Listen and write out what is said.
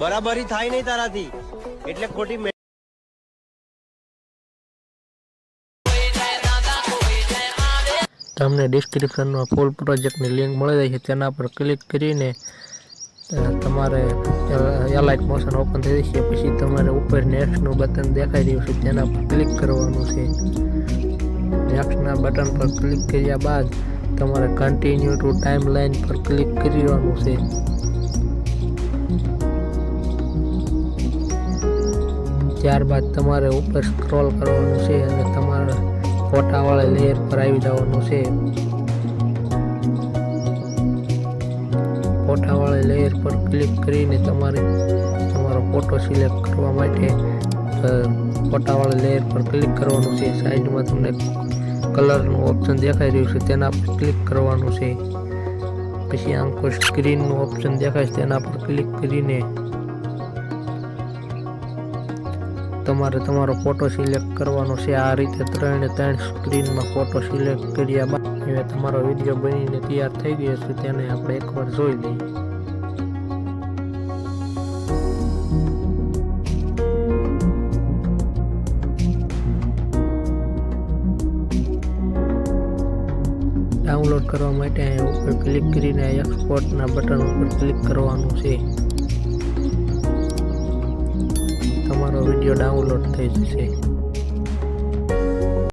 બરાબરી થાય નહીં તારાથી, એટલે ખોટી તમને ડિસ્ક્રિપ્શનમાં ફૂલ પ્રોજેક્ટની લિંક મળી જાય છે, તેના પર ક્લિક કરીને તમારે એલાઇટ મોશન ઓપન થઈ જશે. પછી તમારે ઉપર નેક્સ્ટનું બટન દેખાઈ રહ્યું છે, તેના પર ક્લિક કરવાનું છે. નેક્સ્ટના બટન પર ક્લિક કર્યા બાદ તમારે કન્ટિન્યુ ટુ ટાઈમલાઈન પર ક્લિક કરવાનું છે. ત્યારબાદ તમારે ઉપર સ્ક્રોલ કરવાનું છે અને તમારા ફોટાવાળા લેયર પર આવી જવાનું છે. ફોટાવાળા લેયર પર ક્લિક કરીને તમારો ફોટો સિલેક્ટ કરવા માટે ફોટાવાળા લેયર પર ક્લિક કરવાનું છે. સાઈડમાં તમને કલરનું ઓપ્શન દેખાઈ રહ્યું છે, તેના પર ક્લિક કરવાનું છે. પછી આમ કોઈ સ્ક્રીનનું ઓપ્શન દેખાય છે, તેના પર ક્લિક કરીને તમારે તમારો ફોટો સિલેક્ટ કરવાનો છે. આ રીતે 3 સ્ક્રીનમાં ફોટો સિલેક્ટ કર્યા બાદ હવે તમારો વિડીયો બનીને તૈયાર થઈ ગયો છે, તેને આપણે એકવાર જોઈ લઈએ. ડાઉનલોડ કરવા માટે અહીં ઉપર ક્લિક કરીને એક્સપોર્ટના બટન ઉપર ક્લિક કરવાનું છે. તમારો વિડીયો ડાઉનલોડ થઈ જશે.